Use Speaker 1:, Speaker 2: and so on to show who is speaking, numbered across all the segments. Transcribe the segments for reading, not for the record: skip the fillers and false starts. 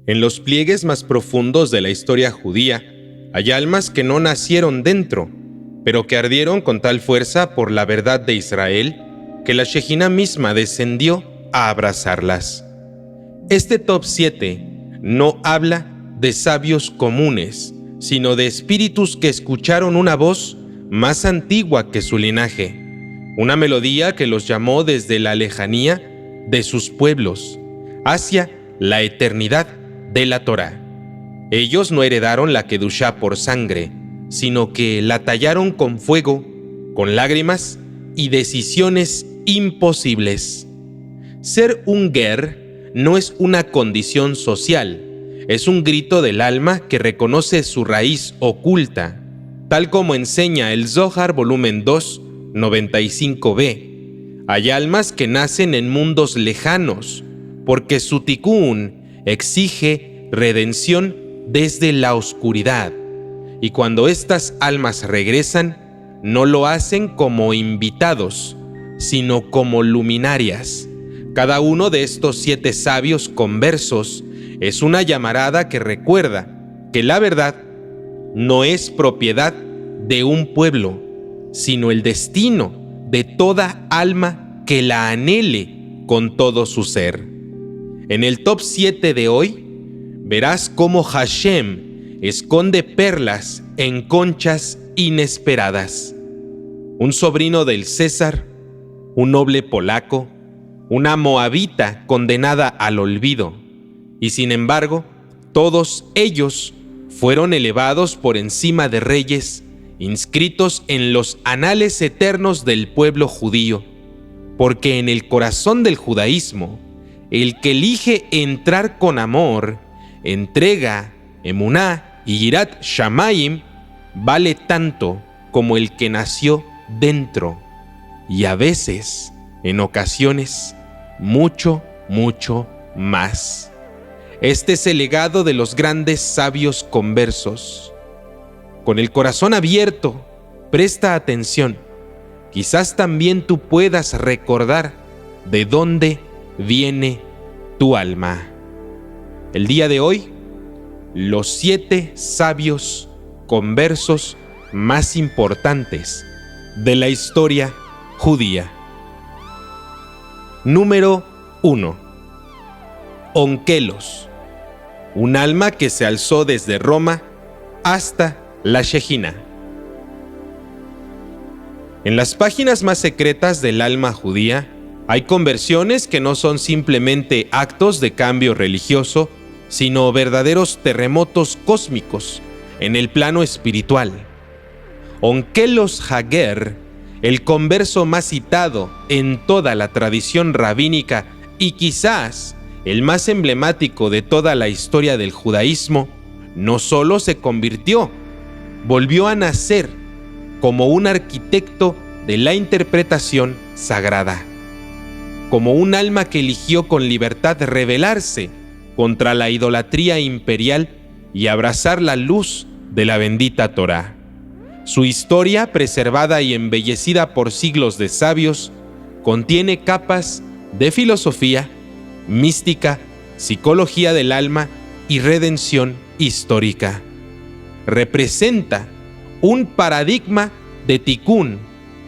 Speaker 1: En los pliegues más profundos de la historia judía, hay almas que no nacieron dentro, pero que ardieron con tal fuerza por la verdad de Israel, que la Shejina misma descendió a abrazarlas. Este top 7 no habla de sabios comunes, sino de espíritus que escucharon una voz más antigua que su linaje, una melodía que los llamó desde la lejanía de sus pueblos hacia la eternidad de la Torá. Ellos no heredaron la Kedushá por sangre, sino que la tallaron con fuego, con lágrimas y decisiones imposibles. Ser un ger no es una condición social, es un grito del alma que reconoce su raíz oculta, tal como enseña el Zohar volumen 2, 95b. Hay almas que nacen en mundos lejanos, porque su tikún exige redención desde la oscuridad, y cuando estas almas regresan, no lo hacen como invitados, sino como luminarias. Cada uno de estos 7 sabios conversos es una llamarada que recuerda que la verdad no es propiedad de un pueblo, sino el destino de toda alma que la anhele con todo su ser. En el top 7 de hoy, verás cómo Hashem esconde perlas en conchas inesperadas. Un sobrino del César, un noble polaco, una moabita condenada al olvido, y sin embargo, todos ellos fueron elevados por encima de reyes, inscritos en los anales eternos del pueblo judío, porque en el corazón del judaísmo, el que elige entrar con amor, entrega, emuná y yirat shamayim, vale tanto como el que nació dentro, y a veces, en ocasiones, mucho, mucho más. Este es el legado de los grandes sabios conversos. Con el corazón abierto, presta atención. Quizás también tú puedas recordar de dónde viene tu alma. El día de hoy, los 7 sabios conversos más importantes de la historia judía. Número 1. Onkelos, un alma que se alzó desde Roma hasta la Shejina. En las páginas más secretas del alma judía hay conversiones que no son simplemente actos de cambio religioso, sino verdaderos terremotos cósmicos en el plano espiritual. Onkelos Hager, el converso más citado en toda la tradición rabínica y quizás el más emblemático de toda la historia del judaísmo, no solo se convirtió, volvió a nacer como un arquitecto de la interpretación sagrada, como un alma que eligió con libertad rebelarse contra la idolatría imperial y abrazar la luz de la bendita Torá. Su historia, preservada y embellecida por siglos de sabios, contiene capas de filosofía, mística, psicología del alma y redención histórica. Representa un paradigma de tikún,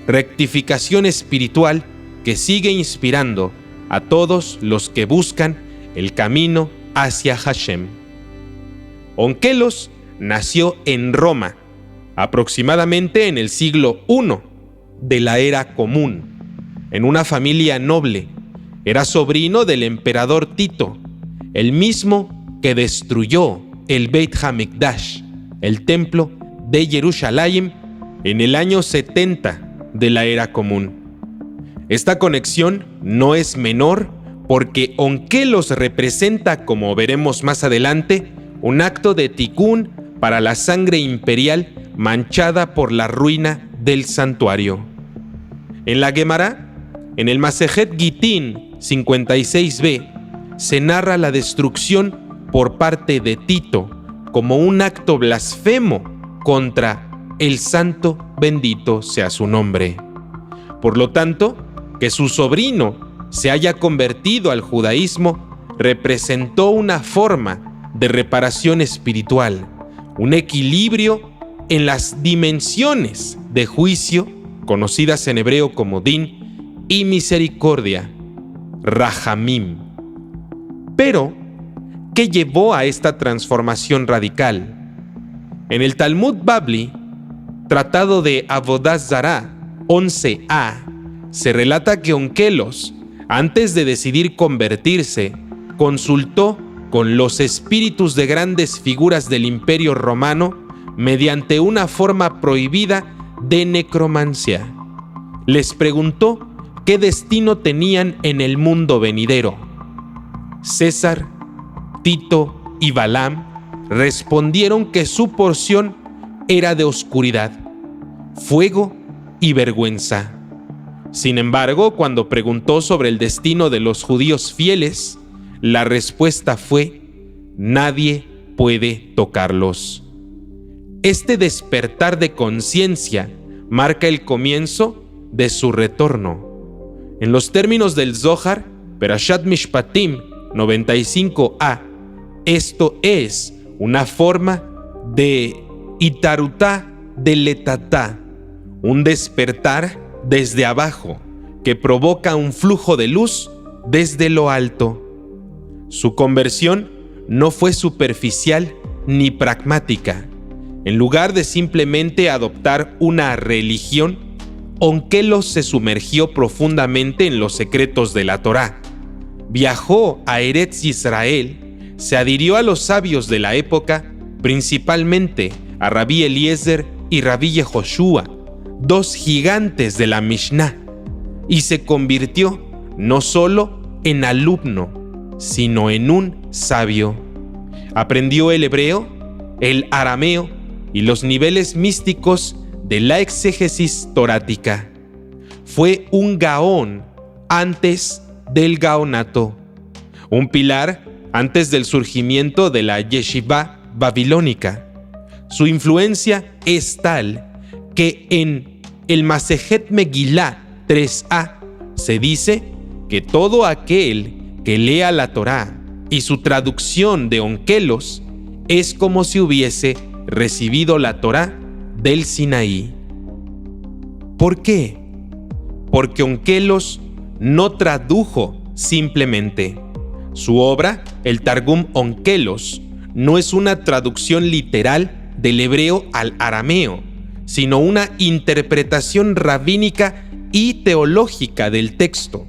Speaker 1: rectificación espiritual que sigue inspirando a todos los que buscan el camino hacia Hashem. Onkelos nació en Roma, aproximadamente en el siglo I de la era común, en una familia noble. Era sobrino del emperador Tito, el mismo que destruyó el Beit HaMikdash, el templo de Jerusalén, en el año 70 de la era común. Esta conexión no es menor porque Onkelos representa, como veremos más adelante, un acto de tikún para la sangre imperial manchada por la ruina del santuario. En la Gemara, en el Masejet Gitín 56b, se narra la destrucción por parte de Tito como un acto blasfemo contra el santo bendito sea su nombre. Por lo tanto, que su sobrino se haya convertido al judaísmo representó una forma de reparación espiritual, un equilibrio en las dimensiones de juicio, conocidas en hebreo como din, y misericordia, rahamim. Pero, ¿qué llevó a esta transformación radical? En el Talmud Babli, Tratado de Avodah Zará 11a, se relata que Onkelos, antes de decidir convertirse, consultó con los espíritus de grandes figuras del Imperio Romano mediante una forma prohibida de necromancia. Les preguntó qué destino tenían en el mundo venidero. César, Tito y Balaam respondieron que su porción era de oscuridad, fuego y vergüenza. Sin embargo, cuando preguntó sobre el destino de los judíos fieles, la respuesta fue: nadie puede tocarlos. Este despertar de conciencia marca el comienzo de su retorno. En los términos del Zohar, Perashat Mishpatim 95a, esto es una forma de Itarutá de Letatá, un despertar desde abajo que provoca un flujo de luz desde lo alto. Su conversión no fue superficial ni pragmática. En lugar de simplemente adoptar una religión, Onkelos se sumergió profundamente en los secretos de la Torá. Viajó a Eretz Israel, se adhirió a los sabios de la época, principalmente a Rabí Eliezer y Rabí Yehoshua, dos gigantes de la Mishnah, y se convirtió no solo en alumno, sino en un sabio. Aprendió el hebreo, el arameo y los niveles místicos de la exégesis torática. Fue un gaón antes del gaonato, un pilar antes del surgimiento de la yeshiva babilónica. Su influencia es tal que en el Masejet Megilá 3a se dice que todo aquel que lea la Torá y su traducción de Onkelos es como si hubiese recibido la Torá del Sinaí. ¿Por qué? Porque Onkelos no tradujo simplemente. Su obra, el Targum Onkelos, no es una traducción literal del hebreo al arameo, sino una interpretación rabínica y teológica del texto.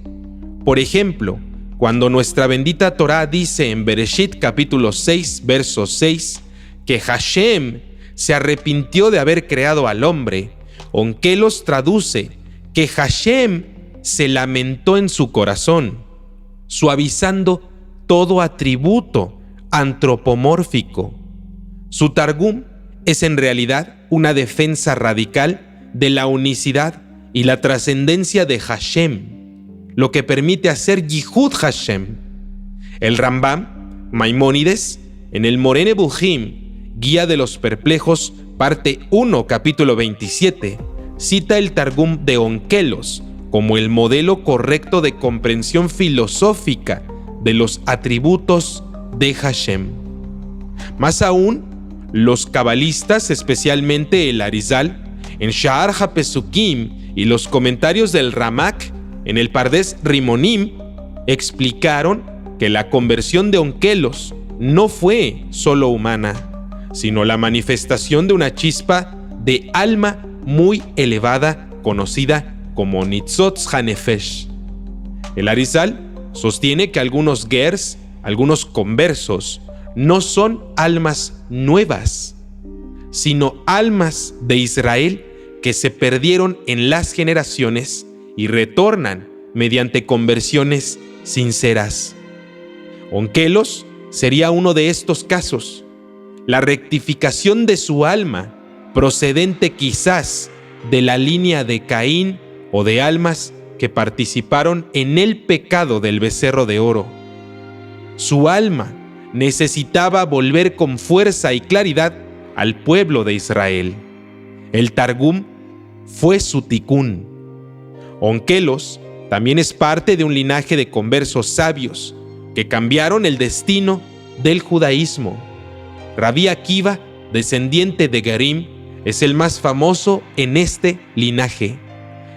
Speaker 1: Por ejemplo, cuando nuestra bendita Torá dice en Bereshit capítulo 6, verso 6, que Hashem se arrepintió de haber creado al hombre, Onkelos traduce que Hashem se lamentó en su corazón, suavizando todo atributo antropomórfico. Su Targum es en realidad una defensa radical de la unicidad y la trascendencia de Hashem, lo que permite hacer Yihud Hashem. El Rambam, Maimónides, en el Moreh Nevuchim, Guía de los Perplejos, parte 1, capítulo 27, cita el Targum de Onkelos como el modelo correcto de comprensión filosófica de los atributos de Hashem. Más aún, los cabalistas, especialmente el Arizal, en Sha'ar HaPesukim y los comentarios del Ramak en el Pardes Rimonim, explicaron que la conversión de Onkelos no fue solo humana, sino la manifestación de una chispa de alma muy elevada conocida como Nitzot HaNefesh. El Arizal sostiene que algunos gers, algunos conversos, no son almas nuevas, sino almas de Israel que se perdieron en las generaciones y retornan mediante conversiones sinceras. Onkelos sería uno de estos casos. La rectificación de su alma, procedente quizás de la línea de Caín o de almas que participaron en el pecado del becerro de oro. Su alma necesitaba volver con fuerza y claridad al pueblo de Israel. El Targum fue su tikún. Onkelos también es parte de un linaje de conversos sabios que cambiaron el destino del judaísmo. Rabí Akiva, descendiente de Gerim, es el más famoso en este linaje.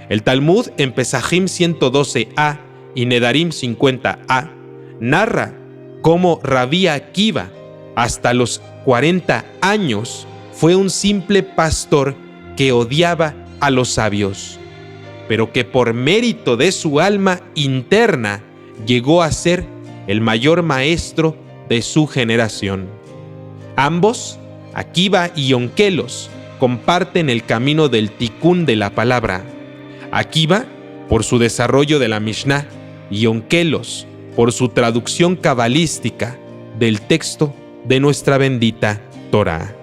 Speaker 1: El Talmud en Pesajim 112a y Nedarim 50a narra cómo Rabí Akiva, hasta los 40 años, fue un simple pastor que odiaba a los sabios, pero que por mérito de su alma interna llegó a ser el mayor maestro de su generación. Ambos, Akiva y Onkelos, comparten el camino del tikkun de la palabra. Akiva, por su desarrollo de la Mishnah, y Onkelos, por su traducción cabalística del texto de nuestra bendita Torá.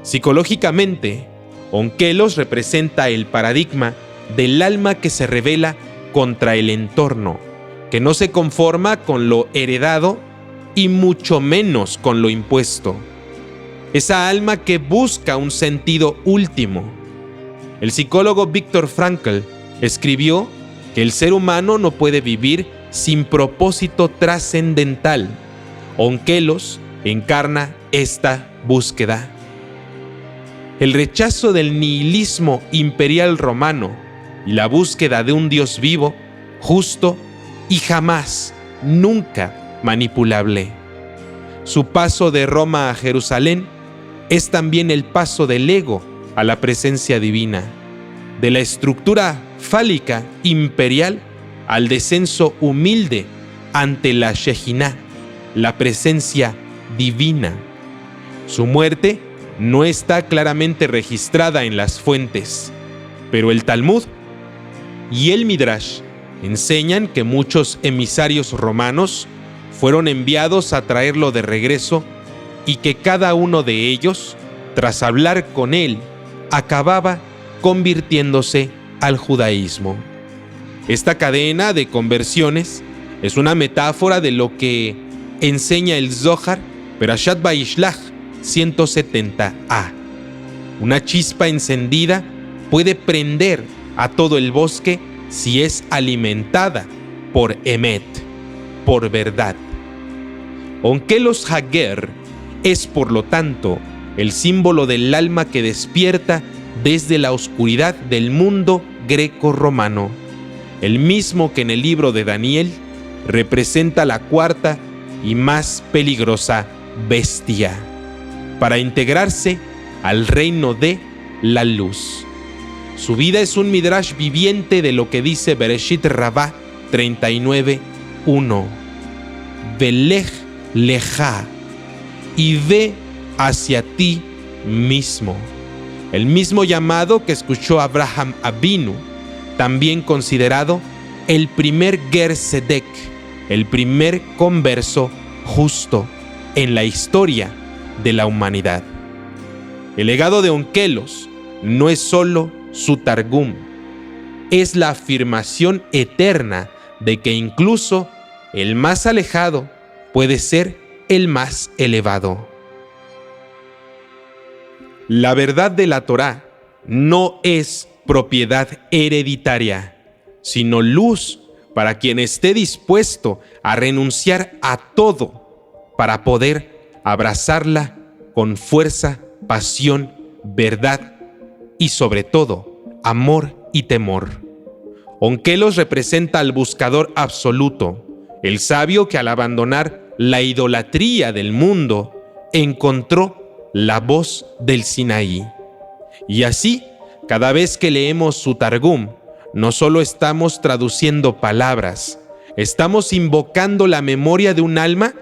Speaker 1: Psicológicamente, Onkelos representa el paradigma del alma que se rebela contra el entorno, que no se conforma con lo heredado y mucho menos con lo impuesto. Esa alma que busca un sentido último. El psicólogo Viktor Frankl escribió que el ser humano no puede vivir sin propósito trascendental. Onkelos encarna esta búsqueda. El rechazo del nihilismo imperial romano y la búsqueda de un Dios vivo, justo y jamás, nunca manipulable. Su paso de Roma a Jerusalén es también el paso del ego a la presencia divina, de la estructura fálica imperial al descenso humilde ante la Shejinah, la presencia divina. Su muerte no está claramente registrada en las fuentes, pero el Talmud y el Midrash enseñan que muchos emisarios romanos fueron enviados a traerlo de regreso y que cada uno de ellos, tras hablar con él, acababa convirtiéndose al judaísmo. Esta cadena de conversiones es una metáfora de lo que enseña el Zohar, Perashat Vayishlach 170a. Una chispa encendida puede prender a todo el bosque si es alimentada por Emet, por verdad. Onkelos Hager es, por lo tanto, el símbolo del alma que despierta desde la oscuridad del mundo greco-romano, el mismo que en el libro de Daniel representa la cuarta y más peligrosa bestia, para integrarse al reino de la luz. Su vida es un midrash viviente de lo que dice Bereshit Rabbah 39:1. Velech leja, y ve hacia ti mismo. El mismo llamado que escuchó Abraham Avinu, también considerado el primer Ger Sedek, el primer converso justo en la historia de la humanidad. El legado de Onkelos no es solo su Targum, es la afirmación eterna de que incluso el más alejado puede ser el más elevado. La verdad de la Torá no es propiedad hereditaria, sino luz para quien esté dispuesto a renunciar a todo para poder abrazarla con fuerza, pasión, verdad y sobre todo amor y temor. Onkelos representa al buscador absoluto, el sabio que al abandonar la idolatría del mundo encontró la voz del Sinaí. Y así, cada vez que leemos su Targum, no solo estamos traduciendo palabras, estamos invocando la memoria de un alma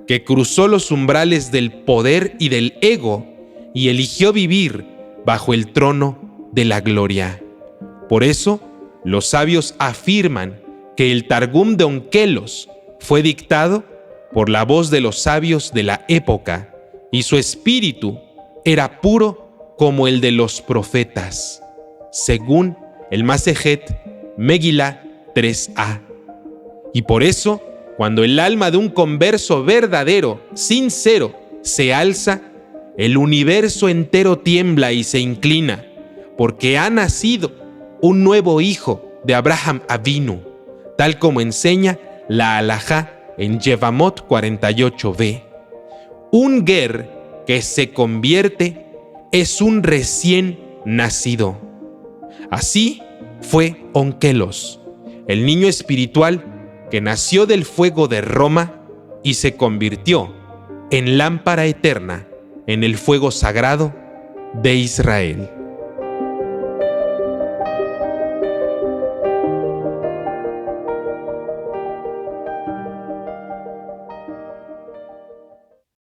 Speaker 1: que cruzó los umbrales del poder y del ego y eligió vivir bajo el trono de la gloria. Por eso, los sabios afirman que el Targum de Onkelos fue dictado por la voz de los sabios de la época y su espíritu era puro como el de los profetas, según el Masejet Megilá 3a. Y por eso, cuando el alma de un converso verdadero, sincero, se alza, el universo entero tiembla y se inclina, porque ha nacido un nuevo hijo de Abraham Avinu, tal como enseña la Halajá en Yevamot 48b. Un ger que se convierte es un recién nacido. Así fue Onkelos, el niño espiritual que nació del fuego de Roma y se convirtió en lámpara eterna en el fuego sagrado de Israel.